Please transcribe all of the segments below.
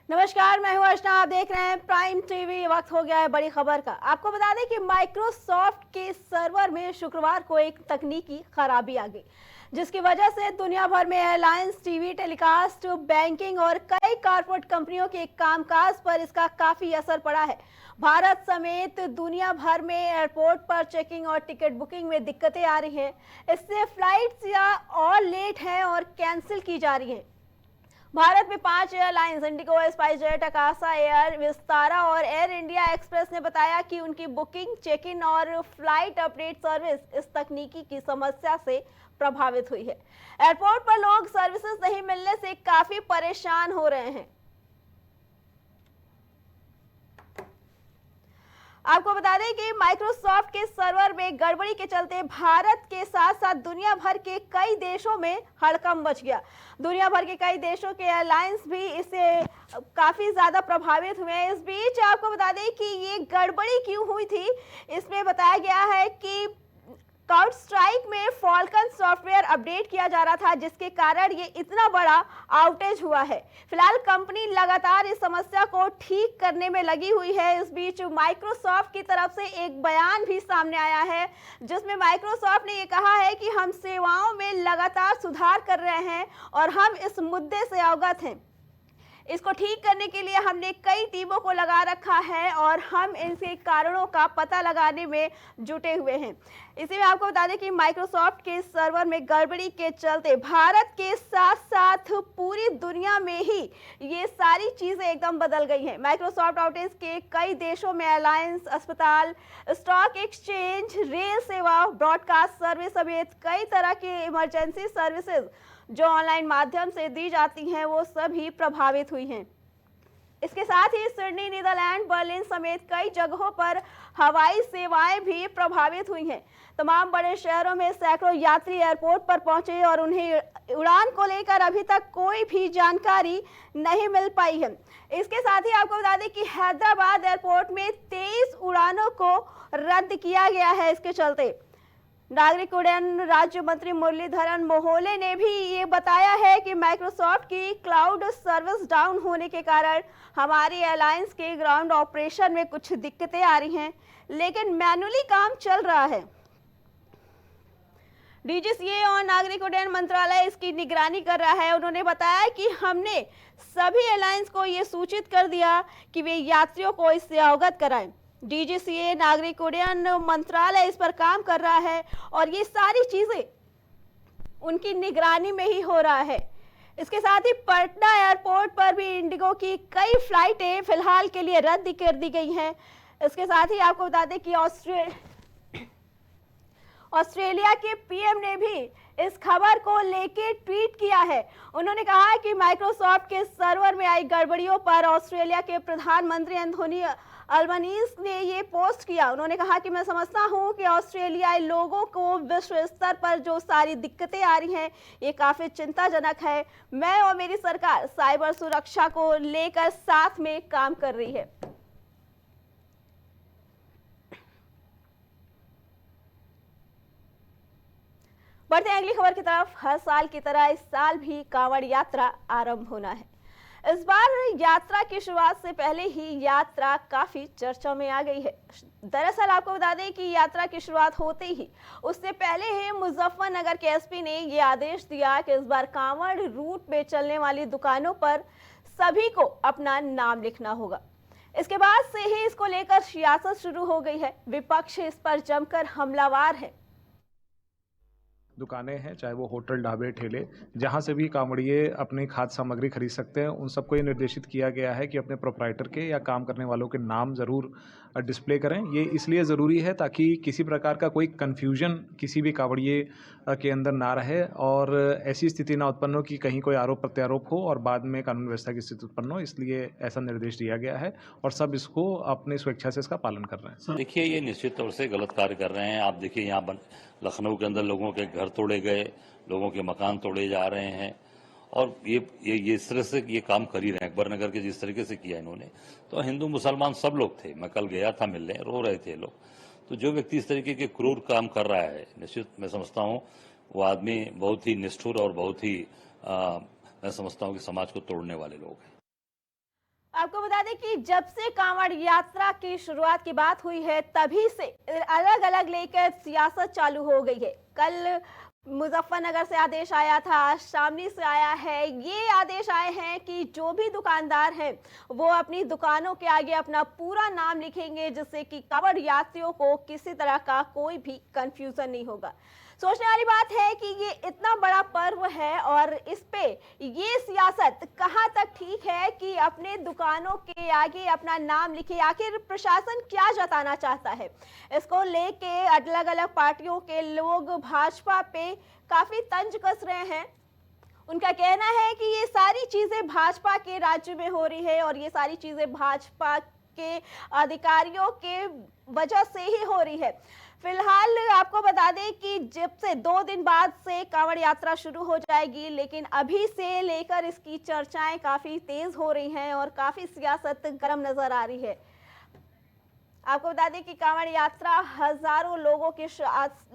नमस्कार, मैं हूं अर्चना। आप देख रहे हैं प्राइम टीवी। वक्त हो गया है बड़ी खबर का। आपको बता दें कि माइक्रोसॉफ्ट के सर्वर में शुक्रवार को एक तकनीकी खराबी आ गई, जिसकी वजह से दुनिया भर में एयरलाइंस, टीवी टेलीकास्ट, बैंकिंग और कई कॉर्पोरेट कंपनियों के कामकाज पर इसका काफी असर पड़ा है। भारत समेत दुनिया भर में एयरपोर्ट पर चेकिंग और टिकट बुकिंग में दिक्कतें आ रही हैं। इससे फ्लाइट्स या और लेट हैं और कैंसिल की जा रही हैं। भारत में 5 airlines Indigo, SpiceJet, Akasha air, Vistara और एयर इंडिया एक्सप्रेस ने बताया कि उनकी बुकिंग, चेक इन और फ्लाइट अपडेट सर्विस इस तकनीकी की समस्या से प्रभावित हुई है। एयरपोर्ट पर लोग सर्विसेज नहीं मिलने से काफी परेशान हो रहे हैं। आपको बता दें कि माइक्रोसॉफ्ट के सर्वर में गड़बड़ी के चलते भारत के साथ साथ दुनिया भर के कई देशों में हड़कंप मच गया। दुनिया भर के कई देशों के एयरलाइंस भी इससे काफी ज्यादा प्रभावित हुए हैं। इस बीच आपको बता दें कि ये गड़बड़ी क्यों हुई थी, इसमें बताया गया है कि काउंट स्ट्राइक में फॉल्कन सॉफ्टवेयर अपडेट किया जा रहा था, जिसके कारण ये इतना बड़ा आउटेज हुआ है। फिलहाल कंपनी लगातार इस समस्या को ठीक करने में लगी हुई है। इस बीच माइक्रोसॉफ्ट की तरफ से एक बयान भी सामने आया है, जिसमें माइक्रोसॉफ्ट ने ये कहा है कि हम सेवाओं में लगातार सुधार कर रहे हैं और हम इस मुद्दे से अवगत हैं। इसको ठीक करने के लिए हमने कई टीमों को लगा रखा है और हम इनके कारणों का पता लगाने में जुटे हुए हैं। इसी में आपको बता दें कि माइक्रोसॉफ्ट के सर्वर में गड़बड़ी के चलते भारत के साथ साथ पूरी दुनिया में ही ये सारी चीजें एकदम बदल गई हैं। माइक्रोसॉफ्ट आउटेज के कई देशों में एयरलाइंस, अस्पताल, स्टॉक एक्सचेंज, रेल सेवा, ब्रॉडकास्ट सर्विस समेत कई तरह के इमरजेंसी सर्विसेज जो ऑनलाइन माध्यम से दी जाती हैं, वो सभी प्रभावित हुई हैं। इसके साथ ही सिडनी, नीदरलैंड, बर्लिन समेत कई जगहों पर हवाई सेवाएं भी प्रभावित हुई हैं। तमाम बड़े शहरों में सैकड़ों यात्री एयरपोर्ट पर पहुंचे और उन्हें उड़ान को लेकर अभी तक कोई भी जानकारी नहीं मिल पाई है। इसके साथ ही आपको बता दें कि हैदराबाद एयरपोर्ट में 23 उड़ानों को रद्द किया गया है। इसके चलते नागरिक उड्डयन राज्य मंत्री मुरलीधरन मोहोले ने भी ये बताया है कि माइक्रोसॉफ्ट की क्लाउड सर्विस डाउन होने के कारण हमारी एयरलाइंस के ग्राउंड ऑपरेशन में कुछ दिक्कतें आ रही हैं, लेकिन मैन्युअली काम चल रहा है। डीजीसीए और नागरिक उड्डयन मंत्रालय इसकी निगरानी कर रहा है। उन्होंने बताया कि हमने सभी एयरलाइंस को ये सूचित कर दिया कि वे यात्रियों को इससे अवगत कराएं। डीजीसीए, नागरिक उड्डयन मंत्रालय इस पर काम कर रहा है और ये सारी चीजें उनकी निगरानी में ही हो रहा है। इसके साथ ही पटना एयरपोर्ट पर भी इंडिगो की कई फ्लाइटें फिलहाल के लिए रद्द कर दी गई हैं। इसके साथ ही आपको बता दें कि ऑस्ट्रेलिया के पीएम ने भी इस खबर को लेकर ट्वीट किया है। उन्होंने कहा कि माइक्रोसॉफ्ट के सर्वर में आई गड़बड़ियों पर ऑस्ट्रेलिया के प्रधानमंत्री एंथोनी अल्बनीज ने ये पोस्ट किया। उन्होंने कहा कि मैं समझता हूं कि ऑस्ट्रेलियाई लोगों को विश्व स्तर पर जो सारी दिक्कतें आ रही हैं, ये काफी चिंताजनक है। मैं और मेरी सरकार साइबर सुरक्षा को लेकर साथ में काम कर रही है। बढ़ते हैं अगली खबर की तरफ। हर साल की तरह इस साल भी कांवड़ यात्रा आरंभ होना है। इस बार यात्रा की शुरुआत से पहले ही यात्रा काफी चर्चा में आ गई है। दरअसल आपको बता दें कि यात्रा की शुरुआत होते ही उससे पहले ही मुजफ्फरनगर के एसपी ने ये आदेश दिया कि इस बार कांवड़ रूट में चलने वाली दुकानों पर सभी को अपना नाम लिखना होगा। इसके बाद से ही इसको लेकर सियासत शुरू हो गई है। विपक्ष इस पर जमकर हमलावार है। दुकानें हैं, चाहे वो होटल, ढाबे, ठेले, जहां से भी कांवड़िए अपनी खाद्य सामग्री खरीद सकते हैं, उन सबको ये निर्देशित किया गया है कि अपने प्रोप्राइटर के या काम करने वालों के नाम ज़रूर डिस्प्ले करें। ये इसलिए ज़रूरी है ताकि किसी प्रकार का कोई कन्फ्यूजन किसी भी कांवड़िए के अंदर ना रहे और ऐसी स्थिति ना उत्पन्न हो कि कहीं कोई आरोप प्रत्यारोप हो और बाद में कानून व्यवस्था की स्थिति उत्पन्न हो। इसलिए ऐसा निर्देश दिया गया है और सब इसको अपनी स्वेच्छा से इसका पालन कर रहे हैं। देखिए, ये निश्चित तौर से गलत कार्य कर रहे हैं। आप देखिए, यहाँ लखनऊ के अंदर लोगों के घर तोड़े गए, लोगों के मकान तोड़े जा रहे हैं और ये इस तरह से ये काम कर ही रहे हैं। अकबर नगर के जिस तरीके से किया इन्होंने, तो हिंदू मुसलमान सब लोग थे। मैं कल गया था मिलने, रो रहे थे लोग। तो जो व्यक्ति इस तरीके के क्रूर काम कर रहा है, निश्चित मैं समझता हूँ वो आदमी बहुत ही निष्ठुर और बहुत ही मैं समझता हूँ कि समाज को तोड़ने वाले लोग हैं। आपको बता दें कि जब से कांवड़ यात्रा की शुरुआत की बात हुई है तभी से अलग अलग लेकर सियासत चालू हो गई है। कल मुजफ्फरनगर से आदेश आया था, आज शामली से आया है। ये आदेश आए हैं कि जो भी दुकानदार हैं वो अपनी दुकानों के आगे अपना पूरा नाम लिखेंगे, जिससे कि कांवड़ यात्रियों को किसी तरह का कोई भी कंफ्यूजन नहीं होगा। सोचने वाली बात है कि ये इतना बड़ा पर्व है और इस पे ये सियासत कहाँ तक ठीक है कि अपने दुकानों के आगे अपना नाम लिखे। आखिर प्रशासन क्या जताना चाहता है, इसको लेके अलग अलग पार्टियों के लोग भाजपा पे काफी तंज कस रहे हैं। उनका कहना है कि ये सारी चीजें भाजपा के राज्य में हो रही है और ये सारी चीजें भाजपा के अधिकारियों के वजह से ही हो रही है। फिलहाल आपको बता दें कि जब से 2 दिन बाद से कांवड़ यात्रा शुरू हो जाएगी, लेकिन अभी से लेकर इसकी चर्चाएं काफी तेज हो रही हैं और काफी सियासत गर्म नजर आ रही है। आपको बता दें कि कांवड़ यात्रा हजारों लोगों की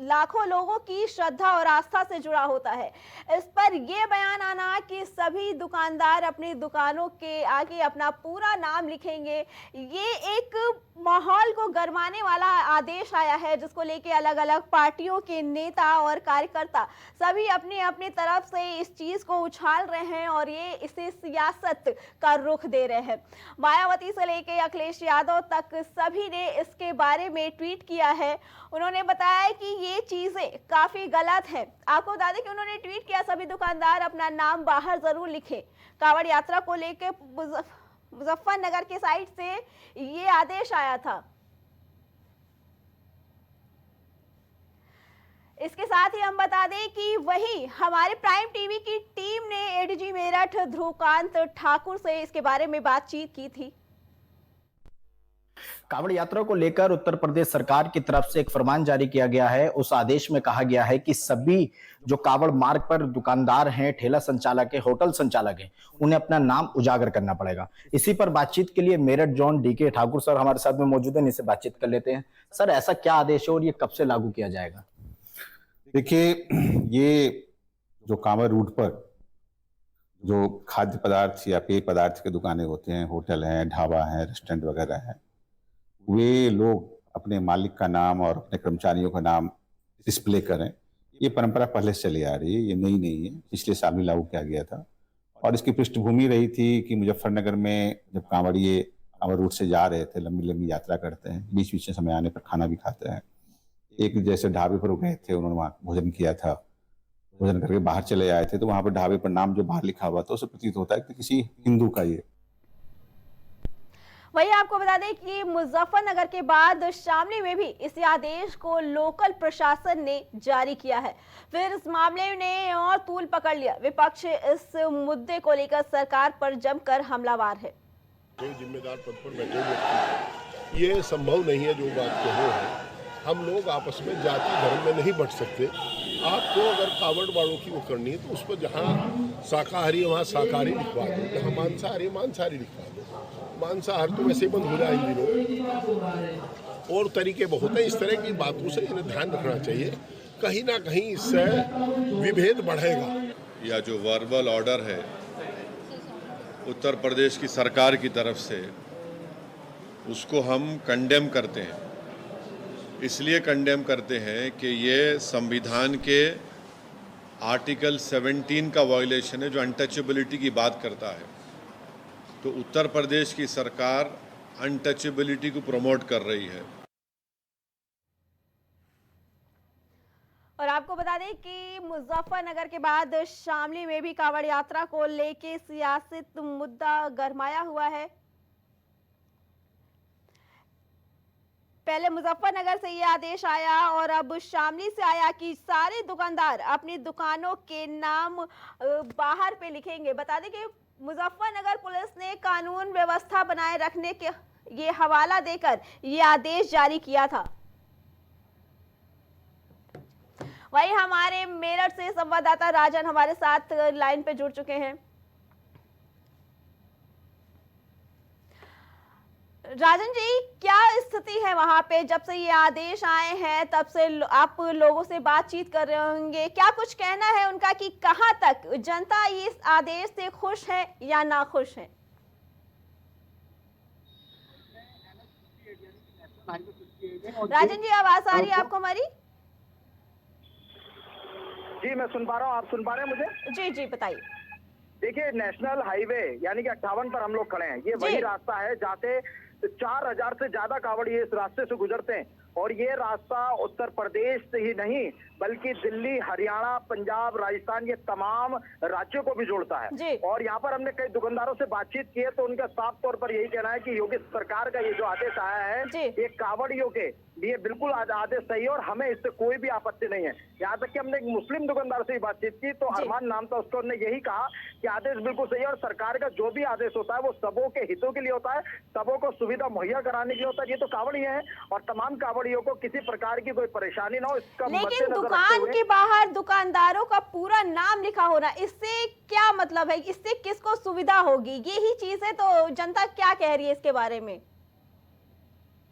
लाखों लोगों की श्रद्धा और आस्था से जुड़ा होता है। इस पर यह बयान आना कि सभी दुकानदार अपनी दुकानों के आगे अपना पूरा नाम लिखेंगे, ये एक माहौल को गरमाने वाला आदेश आया है, जिसको लेके अलग अलग पार्टियों के नेता और कार्यकर्ता सभी अपनी अपनी तरफ से इस चीज को उछाल रहे हैं और ये इसे सियासत का रुख दे रहे हैं। मायावती से लेके अखिलेश यादव तक सभी ने इसके बारे में ट्वीट किया है। उन्होंने बताया कि ये चीजें काफी गलत हैं। आपको बता दें कि उन्होंने ट्वीट किया, सभी दुकानदार अपना नाम बाहर जरूर लिखें। कांवड़ यात्रा को लेकर मुजफ्फरनगर के साइड से ये आदेश आया था। इसके साथ ही हम बता दें कि वही हमारे प्राइम टीवी की टीम ने एडीजी मेरठ ध्रुवकांत ठाकुर से इसके बारे में बातचीत की थी। कांवड़ यात्रा को लेकर उत्तर प्रदेश सरकार की तरफ से एक फरमान जारी किया गया है। उस आदेश में कहा गया है कि सभी जो कांवड़ मार्ग पर दुकानदार हैं, ठेला संचालक है, होटल संचालक है, उन्हें अपना नाम उजागर करना पड़ेगा। इसी पर बातचीत के लिए Meerut zone DK Thakur sir हमारे साथ में मौजूद है, इनसे बातचीत कर लेते हैं। सर, ऐसा क्या आदेश है और ये कब से लागू किया जाएगा? देखिए, ये जो कांवड़ रूट पर जो खाद्य पदार्थ या पेय पदार्थ की दुकानें होते हैं, होटल हैं, ढाबा हैं, रेस्टोरेंट वगैरह हैं, वे लोग अपने मालिक का नाम और अपने कर्मचारियों का नाम डिस्प्ले करें। ये परंपरा पहले से चली आ रही है, ये नई नहीं है, पिछले साल भी लागू किया गया था। और इसकी पृष्ठभूमि रही थी कि मुजफ्फरनगर में जब कांवड़िए कांवड़ रूट से जा रहे थे, लंबी लंबी यात्रा करते हैं, बीच बीच में समय आने पर खाना भी खाते हैं। एक जैसे ढाबे पर गए थे, उन्होंने वहाँ भोजन किया था, भोजन करके बाहर चले आए थे, तो वहाँ पर ढाबे पर नाम जो बाहर लिखा हुआ था उसे प्रतीत होता है कि किसी हिंदू का ये। वही आपको बता दें कि मुजफ्फरनगर के बाद शामली में भी इस आदेश को लोकल प्रशासन ने जारी किया है। फिर इस मामले ने और तूल पकड़ लिया। विपक्ष इस मुद्दे को लेकर सरकार पर जमकर हमलावर है। कोई जिम्मेदार पद पर बैठे व्यक्ति, ये संभव नहीं है जो बात कहो है। हम लोग आपस में जाति धर्म में नहीं बंट सकते। आपको अगर कांवड़ वालों की वो करनी है तो उस पर जहाँ शाकाहारी वहाँ शाकाहारी लिखवा दो, जहाँ मांसाहारी मांसाहारी लिखवा दो। मांसाहार तो वैसे बंद हो रहा है इन दिनों, और तरीके बहुत हैं। इस तरह की बातों से इन्हें ध्यान रखना चाहिए। कहीं ना कहीं इससे विभेद बढ़ेगा। या जो वर्बल ऑर्डर है उत्तर प्रदेश की सरकार की तरफ से, उसको हम कंडेम करते हैं। इसलिए कंडेम करते हैं कि ये संविधान के आर्टिकल 17 का वायलेशन है, जो अनटचेबिलिटी की बात करता है। तो उत्तर प्रदेश की सरकार अनटचेबिलिटी को प्रमोट कर रही है। और आपको बता दें कि मुजफ्फरनगर के बाद शामली में भी कांवड़ यात्रा को लेके सियासत मुद्दा गरमाया हुआ है। पहले मुजफ्फरनगर से ये आदेश आया और अब शामली से आया कि सारे दुकानदार अपनी दुकानों के नाम बाहर पे लिखेंगे। बता दें कि मुजफ्फरनगर पुलिस ने कानून व्यवस्था बनाए रखने के ये हवाला देकर ये आदेश जारी किया था। वहीं हमारे मेरठ से संवाददाता राजन हमारे साथ लाइन पे जुड़ चुके हैं। राजन जी, क्या स्थिति है वहां पे? जब से ये आदेश आए हैं तब से आप लोगों से बातचीत कर रहे होंगे, क्या कुछ कहना है उनका कि कहां तक जनता इस आदेश से खुश है या ना खुश है? राजन जी, आवाज आ रही है आपको हमारी? जी मैं सुन पा रहा हूँ, आप सुन पा रहे हैं मुझे? जी जी, बताइए। देखिए नेशनल हाईवे यानी कि 58 पर हम लोग खड़े हैं। ये जी। वही रास्ता है जहाँ से 4000 से ज्यादा कांवड़िए इस रास्ते से गुजरते हैं और ये रास्ता उत्तर प्रदेश से ही नहीं बल्कि दिल्ली, हरियाणा, पंजाब, राजस्थान ये तमाम राज्यों को भी जोड़ता जी। है। और यहाँ पर हमने कई दुकानदारों से बातचीत की है तो उनका साफ तौर पर यही कहना है कि योगी सरकार का ये जो आदेश आया है जी। ये कांवड़ियों के लिए बिल्कुल आदेश सही है और हमें इससे कोई भी आपत्ति नहीं है। यहाँ तक कि हमने एक मुस्लिम दुकानदार से भी बातचीत की तो जी। अरमान नाम था उसको, उन्होंने यही कहा कि आदेश बिल्कुल सही है और सरकार का जो भी आदेश होता है वो सबों के हितों के लिए होता है, सबों को सुविधा मुहैया कराने के लिए होता है। ये तो कांवड़िए हैं और तमाम कांवड़ियों को किसी प्रकार की कोई परेशानी ना हो इसका लेकिन मद्देनजर रखते दुकान हुए के बाहर दुकानदारों का पूरा नाम लिखा होना, इससे क्या मतलब है? इससे किसको सुविधा होगी? यही चीज है, तो जनता क्या कह रही है इसके बारे में?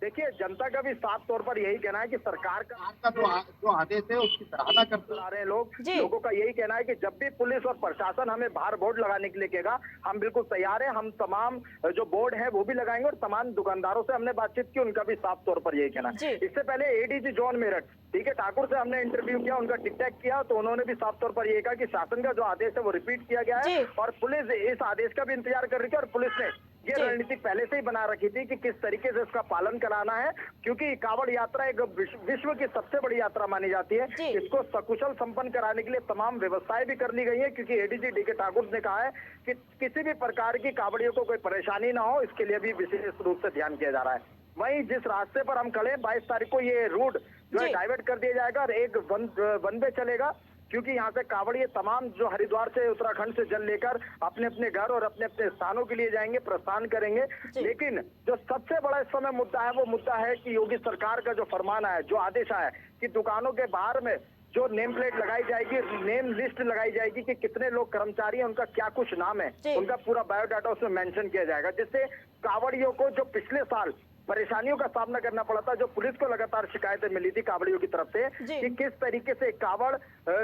देखिए जनता का भी साफ तौर पर यही कहना है कि सरकार का जो आदेश है उसकी सराहना करते आ रहे हैं लोग। जी। लोगों का यही कहना है कि जब भी पुलिस और प्रशासन हमें बाहर बोर्ड लगाने के लिए कहेगा हम बिल्कुल तैयार हैं। हम तमाम जो बोर्ड है वो भी लगाएंगे और तमाम दुकानदारों से हमने बातचीत की, उनका भी साफ तौर पर यही कहना जी। है। इससे पहले एडीजी जोन मेरठ ठीक है ठाकुर से हमने इंटरव्यू किया, उनका टिक टैक किया तो उन्होंने भी साफ तौर पर यही कहा कि शासन का जो आदेश है वो रिपीट किया गया है जी। और पुलिस इस आदेश का भी इंतजार कर रही थी और पुलिस ने ये जी। रणनीति पहले से ही बना रखी थी कि किस तरीके से इसका पालन कराना है क्योंकि कांवड़ यात्रा एक विश्व की सबसे बड़ी यात्रा मानी जाती है। जी। इसको सकुशल संपन्न कराने के लिए तमाम व्यवस्थाएं भी कर ली गई है क्योंकि एडीजी डीके ठाकुर ने कहा है कि किसी भी प्रकार की कांवड़ियों को कोई परेशानी ना हो, इसके लिए भी विशेष रूप से ध्यान किया जा रहा है। वहीं जिस रास्ते पर हम खड़े 22 तारीख को ये रूट जो है जी। डाइवर्ट कर दिया जाएगा और एक वन वे चलेगा क्योंकि यहाँ से कांवड़िए तमाम जो हरिद्वार से उत्तराखंड से जल लेकर अपने अपने घर और अपने अपने स्थानों के लिए जाएंगे, प्रस्थान करेंगे। जी। लेकिन जो सबसे बड़ा इस समय मुद्दा है वो मुद्दा है कि योगी सरकार का जो फरमान आया, जो आदेश आया कि दुकानों के बाहर में जो नेम प्लेट लगाई जाएगी, नेम लिस्ट लगाई जाएगी कि कितने लोग कर्मचारी हैं, उनका क्या कुछ नाम है, जी। उनका पूरा बायोडाटा उसमें मेंशन किया जाएगा जिससे कांवड़ियों को जो पिछले साल परेशानियों का सामना करना पड़ा था, जो पुलिस को लगातार शिकायतें मिली थी कांवड़ियों की तरफ से जी। कि किस तरीके से कांवड़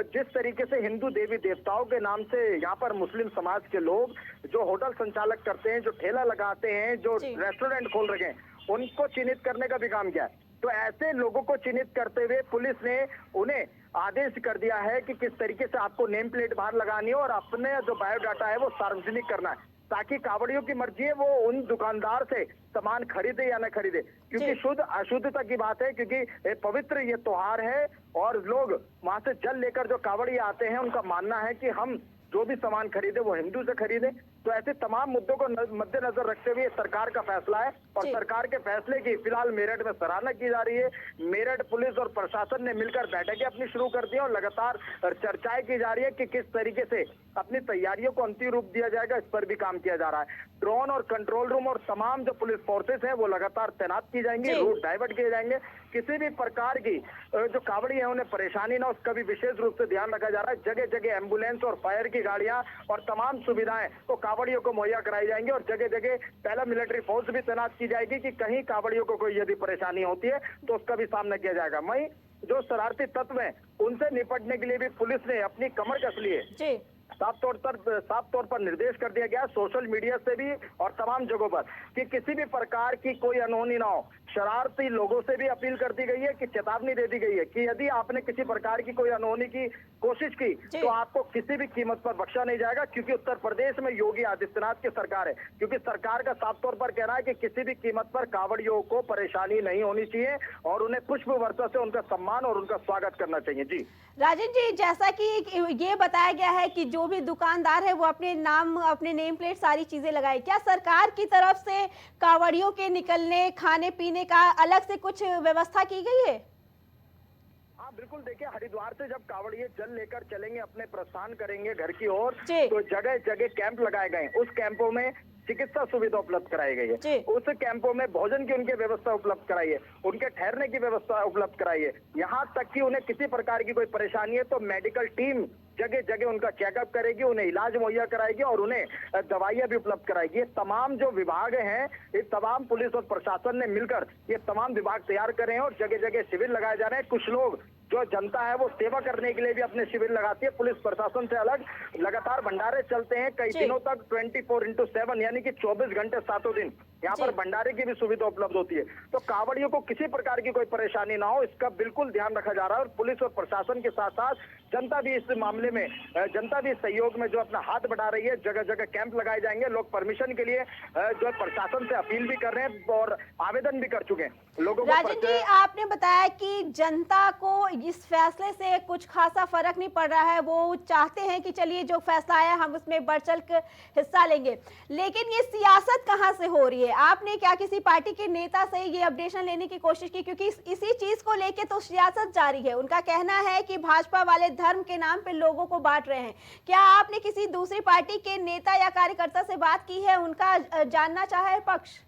जिस तरीके से हिंदू देवी देवताओं के नाम से यहाँ पर मुस्लिम समाज के लोग जो होटल संचालक करते हैं, जो ठेला लगाते हैं, जो जी। रेस्टोरेंट खोल रखे हैं, उनको चिन्हित करने का भी काम किया है। तो ऐसे लोगों को चिन्हित करते हुए पुलिस ने उन्हें आदेश कर दिया है कि किस तरीके से आपको नेम प्लेट बाहर लगानी है और अपने जो बायोडाटा है वो सार्वजनिक करना है ताकि कांवड़ियों की मर्जी है वो उन दुकानदार से सामान खरीदे या न खरीदे क्योंकि जी। शुद्ध अशुद्धता की बात है क्योंकि पवित्र ये त्योहार है और लोग वहां से जल लेकर जो कांवड़िए आते हैं उनका मानना है कि हम जो भी सामान खरीदे वो हिंदू से खरीदे। तो ऐसे तमाम मुद्दों को मद्देनजर रखते हुए सरकार का फैसला है और जी। सरकार के फैसले की फिलहाल मेरठ में सराहना की जा रही है। मेरठ पुलिस और प्रशासन ने मिलकर बैठकें अपनी शुरू कर दी और लगातार चर्चाएं की जा रही है कि किस तरीके से अपनी तैयारियों को अंतिम रूप दिया जाएगा, इस पर भी काम किया जा रहा है। ड्रोन और कंट्रोल रूम और तमाम जो पुलिस फोर्सेस है वो लगातार तैनात की जाएंगी, जी। रूट डाइवर्ट किए जाएंगे। किसी भी प्रकार की जो कांवड़ी है उन्हें परेशानी ना, उसका भी विशेष रूप से ध्यान रखा जा रहा है। जगह जगह एम्बुलेंस और फायर की गाड़ियां और तमाम सुविधाएं तो कांवड़ियों को मुहैया कराई जाएंगी और जगह जगह पहला मिलिट्री फोर्स भी तैनात की जाएगी कि कहीं कांवड़ियों को कोई यदि परेशानी होती है तो उसका भी सामना किया जाएगा। वहीं जो शरारती तत्व हैं उनसे निपटने के लिए भी पुलिस ने अपनी कमर कस ली है। जी। साफ तौर पर निर्देश कर दिया गया सोशल मीडिया से भी और तमाम जगहों पर कि किसी भी प्रकार की कोई अनहोनी ना हो। शरारती लोगों से भी अपील कर दी गई है कि चेतावनी दे दी गई है कि यदि आपने किसी प्रकार की कोई अनहोनी की कोशिश की तो आपको किसी भी कीमत पर बख्शा नहीं जाएगा क्योंकि उत्तर प्रदेश में योगी आदित्यनाथ की सरकार है। क्योंकि सरकार का साफ तौर पर कहना है कि किसी भी कीमत पर कांवड़ियों को परेशानी नहीं होनी चाहिए और उन्हें पुष्प वर्षा से उनका सम्मान और उनका स्वागत करना चाहिए। जी राजन जी, जैसा कि ये बताया गया है कि जो भी दुकानदार है वो अपने नाम, अपने नेम प्लेट, सारी चीजें लगाए, क्या सरकार की तरफ से कांवड़ियों के निकलने, खाने पीने का अलग से कुछ व्यवस्था की गई है? हाँ बिल्कुल, देखिए हरिद्वार से जब कांवड़िए जल लेकर चलेंगे, अपने प्रस्थान करेंगे घर की ओर, तो जगह जगह कैंप लगाए गए। उस कैंपों में चिकित्सा सुविधा उपलब्ध कराई गई है। उस कैंपों में भोजन की उनकी व्यवस्था उपलब्ध कराई है, उनके ठहरने की व्यवस्था उपलब्ध कराई है। यहाँ तक कि उन्हें किसी प्रकार की कोई परेशानी है तो मेडिकल टीम जगह जगह उनका चेकअप करेगी, उन्हें इलाज मुहैया कराएगी और उन्हें दवाइयां भी उपलब्ध कराएगी। ये तमाम जो विभाग हैं, ये तमाम पुलिस और प्रशासन ने मिलकर ये तमाम विभाग तैयार करे हैं और जगह जगह शिविर लगाए जा रहे हैं। कुछ लोग जो जनता है वो सेवा करने के लिए भी अपने शिविर लगाती है। पुलिस प्रशासन से अलग लगातार भंडारे चलते हैं कई दिनों तक 24/7 यानी कि 24 घंटे 7 दिन यहाँ पर भंडारे की भी सुविधा उपलब्ध होती है। तो कांवड़ियों को किसी प्रकार की कोई परेशानी ना हो, इसका बिल्कुल ध्यान रखा जा रहा है और पुलिस और प्रशासन के साथ साथ जनता भी इस मामले में जनता भी सहयोग में जो अपना हाथ बढ़ा रही है। जगह जगह कैंप लगाए जाएंगे। लोग परमिशन के लिए जो प्रशासन से अपील भी कर रहे हैं और आवेदन भी कर चुके हैं लोगों को। राजन जी, आपने बताया कि जनता को इस फैसले से कुछ खासा फर्क नहीं पड़ रहा है, वो चाहते हैं कि चलिए जो फैसला आया हम उसमें बढ़ चढ़ कर हिस्सा लेंगे, लेकिन ये सियासत कहां से हो रही है? आपने क्या किसी पार्टी के नेता से ये अपडेशन लेने की कोशिश की? क्योंकि इसी चीज को लेके तो सियासत जारी है। उनका कहना है कि भाजपा वाले धर्म के नाम पे लोगों को बांट रहे हैं। क्या आपने किसी दूसरी पार्टी के नेता या कार्यकर्ता से बात की है? उनका जानना चाहा है पक्ष?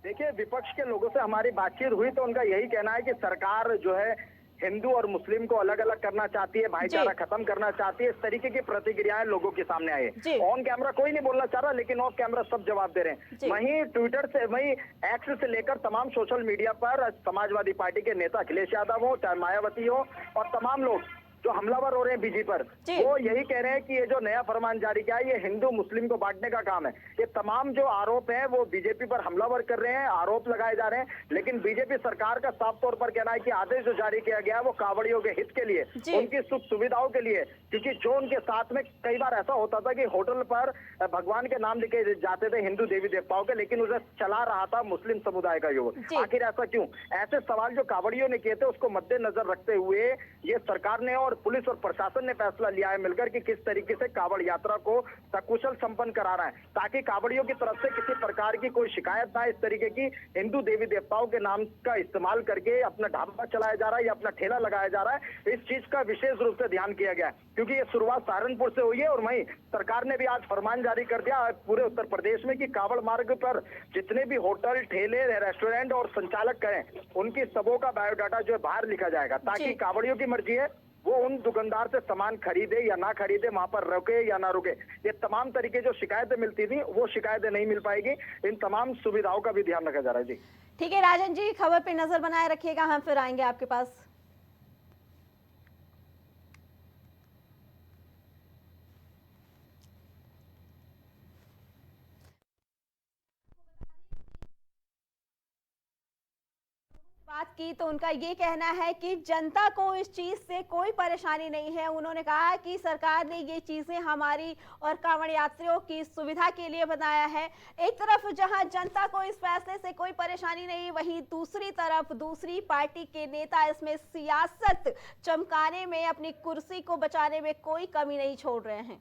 देखिए, विपक्ष के लोगों से हमारी बातचीत हुई तो उनका यही कहना है कि सरकार जो है हिंदू और मुस्लिम को अलग अलग करना चाहती है, भाईचारा खत्म करना चाहती है। इस तरीके की प्रतिक्रियाएं लोगों के सामने आई है। ऑन कैमरा कोई नहीं बोलना चाह रहा, लेकिन ऑफ कैमरा सब जवाब दे रहे हैं। वहीं ट्विटर से, वहीं एक्स से लेकर तमाम सोशल मीडिया पर समाजवादी पार्टी के नेता अखिलेश यादव हो, चाहे मायावती हो और तमाम लोग जो हमलावर हो रहे हैं बीजेपी पर, वो यही कह रहे हैं कि ये जो नया फरमान जारी किया है ये हिंदू मुस्लिम को बांटने का काम है। ये तमाम जो आरोप हैं वो बीजेपी पर हमलावर कर रहे हैं, आरोप लगाए जा रहे हैं। लेकिन बीजेपी सरकार का साफ तौर पर कहना है कि आदेश जो जारी किया गया है वो कांवड़ियों के हित के लिए, उनकी सुख सुविधाओं के लिए। क्योंकि जो उनके साथ में कई बार ऐसा होता था कि होटल पर भगवान के नाम लिखे जाते थे हिंदू देवी देवताओं के, लेकिन उसे चला रहा था मुस्लिम समुदाय का युवक। आखिर ऐसा क्यों? ऐसे सवाल जो कांवड़ियों ने किए थे उसको मद्देनजर रखते हुए ये सरकार ने और पुलिस और प्रशासन ने फैसला लिया है मिलकर कि किस तरीके से कांवड़ यात्रा को सकुशल संपन्न कराना है, ताकि कांवड़ियों की तरफ से किसी प्रकार की कोई शिकायत ना। इस तरीके की हिंदू देवी देवताओं के नाम का इस्तेमाल करके अपना ढाबा चलाया जा रहा है या अपना ठेला लगाया जा रहा है, इस चीज का विशेष रूप से ध्यान किया गया है। क्योंकि ये शुरुआत सहारनपुर से हुई है और वहीं सरकार ने भी आज फरमान जारी कर दिया पूरे उत्तर प्रदेश में कि कांवड़ मार्ग पर जितने भी होटल, ठेले, रेस्टोरेंट और संचालक करें उनकी सबों का बायोडाटा जो है बाहर लिखा जाएगा, ताकि कांवड़ियों की मर्जी है वो उन दुकानदार से सामान खरीदे या ना खरीदे, वहां पर रुके या ना रुके। ये तमाम तरीके जो शिकायतें मिलती थी वो शिकायतें नहीं मिल पाएगी। इन तमाम सुविधाओं का भी ध्यान रखा जा रहा है। जी ठीक है राजन जी, खबर पे नजर बनाए रखिएगा, हम फिर आएंगे आपके पास। बात की तो उनका ये कहना है कि जनता को इस चीज से कोई परेशानी नहीं है। उन्होंने कहा कि सरकार ने ये चीजें हमारी और कांवड़ यात्रियों की सुविधा के लिए बनाया है। एक तरफ जहां जनता को इस फैसले से कोई परेशानी नहीं, वहीं दूसरी तरफ दूसरी पार्टी के नेता इसमें सियासत चमकाने में, अपनी कुर्सी को बचाने में कोई कमी नहीं छोड़ रहे हैं।